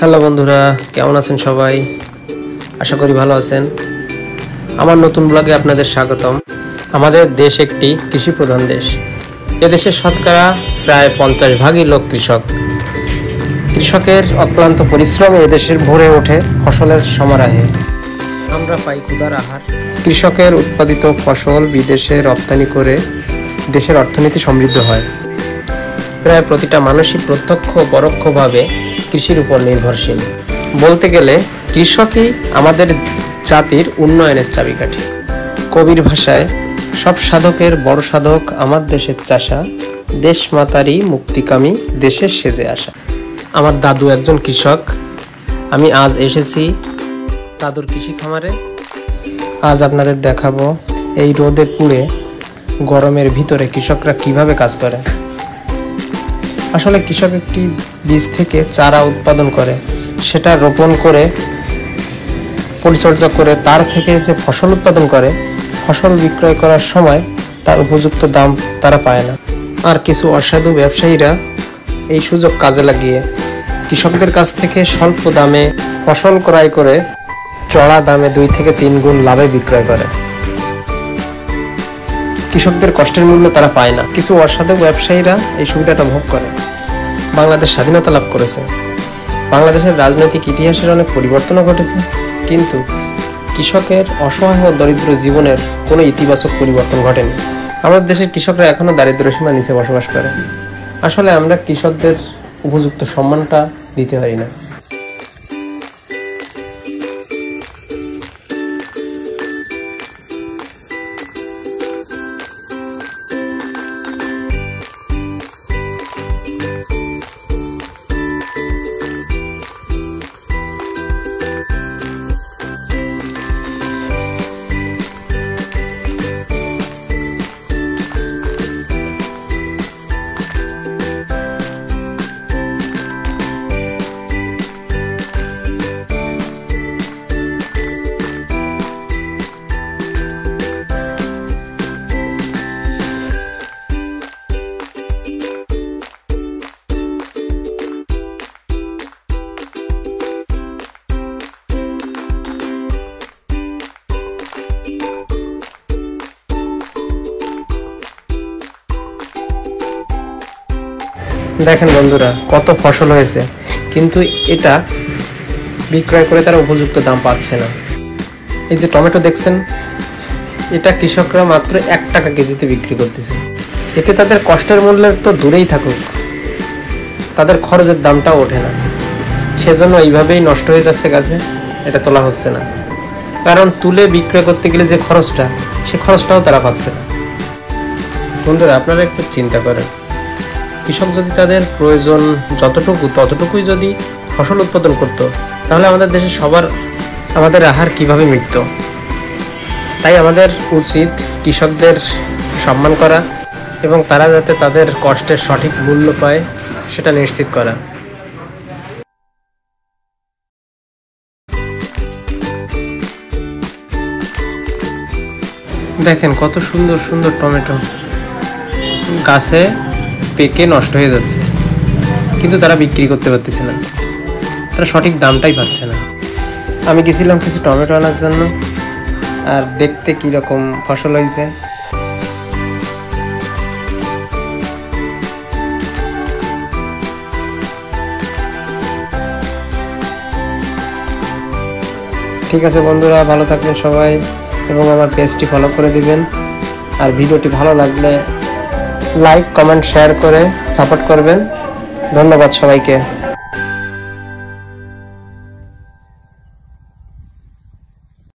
Hello বন্ধুরা, কেমন আছেন সবাই? আশা করি ভালো আছেন। আমার নতুন ব্লগে আপনাদের স্বাগতম। আমাদের দেশ একটি কৃষি প্রধান দেশ। এদেশের শতকরা প্রায় 50% লোক কৃষক। কৃষকের অক্লান্ত পরিশ্রমে এদেশের ভরে ওঠে ফসলের সমারোহে। আমরা পাই ক্ষুধার আহার। কৃষকের উৎপাদিত ফসল বিদেশে রপ্তানি করে দেশের অর্থনীতি সমৃদ্ধ হয়। প্রায় প্রতিটা মানুষই প্রত্যক্ষ ও পরোক্ষভাবে কৃষির উপর নির্ভরশীল। বলতে গেলে কৃষকই আমাদের জাতির উন্নয়নের চাবিকাঠি। কবির ভাষায়, সব সাধকের বড় সাধক আমার দেশের চাষা, দেশ মাতারি মুক্তিকামী দেশের সেজে আসা। আমার দাদু একজন কৃষক। আমি আজ এসেছি দাদুর কৃষি খামারে। আজ আপনাদের দেখাবো এই রোদে পুড়ে গরমের ভিতরে কৃষকরা কিভাবে কাজ করে। আসলে কৃষক একটি বীজ থেকে চারা উৎপাদন করে, সেটা রোপণ করে পরিচর্যা করে তার থেকে যে ফসল উৎপাদন করে, ফসল বিক্রয় করার সময় তার উপযুক্ত দাম তারা পায় না। আর কিছু অসাধু ব্যবসায়ীরা এই সুযোগ কাজে লাগিয়ে কৃষকদের কাছ থেকে স্বল্প দামে ফসল ক্রয় করে চড়া দামে 2 থেকে 3 গুণ লাভে বিক্রয় করে। কৃষকদের কষ্টের মূল্য তারা পায় না। কিছু অসাধু ব্যবসায়ীরা এই সুবিধাটা ভোগ করে। বাংলাদেশ স্বাধীনতা লাভ করেছে, বাংলাদেশের রাজনৈতিক ইতিহাসের অনেক পরিবর্তনও ঘটেছে, কিন্তু কৃষকের অসহায় ও দরিদ্র জীবনের কোনো ইতিবাচক পরিবর্তন ঘটেনি। আমাদের দেশের কৃষকরা এখনও দারিদ্র্য সীমার নিচে বসবাস করে। আসলে আমরা কৃষকদের উপযুক্ত সম্মানটা দিতে পারি না। দেখেন বন্ধুরা, কত ফসল হয়েছে, কিন্তু এটা বিক্রয় করে তারা উপযুক্ত দাম পাচ্ছে না। এই যে টমেটো দেখছেন, এটা কৃষকরা মাত্র 1 টাকা কেজিতে বিক্রি করতেছে। এতে তাদের কষ্টের মূল্যের তো দূরেই থাকুক, তাদের খরচের দামটাও ওঠে না। সেজন্য এইভাবেই নষ্ট হয়ে যাচ্ছে গাছে, এটা তোলা হচ্ছে না। কারণ তুলে বিক্রয় করতে গেলে যে খরচটা, সে খরচটাও তারা পাচ্ছে না। বন্ধুরা, আপনারা একটু চিন্তা করেন, কৃষক যদি তাদের প্রয়োজন যতটুকু ততটুকুই যদি ফসল উৎপাদন করত, তাহলে আমাদের দেশে আমাদের আহার কিভাবে মিটত। তাই আমাদের উচিত কৃষকদের সম্মান করা এবং তারা যাতে তাদের কষ্টের সঠিক মূল্য পায় সেটা নিশ্চিত করা। দেখেন কত সুন্দর সুন্দর টমেটো গাছে পেকে নষ্ট হয়ে যাচ্ছে, কিন্তু তারা বিক্রি করতে পারতেছে না, তারা সঠিক দামটাই পাচ্ছে না। আমি গেছিলাম কিছু টমেটো আনার জন্য, আর দেখতে কীরকম ফসল হয়েছে। ঠিক আছে বন্ধুরা, ভালো থাকবেন সবাই এবং আমার পেজটি ফলো করে দিবেন। আর ভিডিওটি ভালো লাগলে লাইক, কমেন্ট, শেয়ার করে সাপোর্ট করবেন। ধন্যবাদ সবাইকে।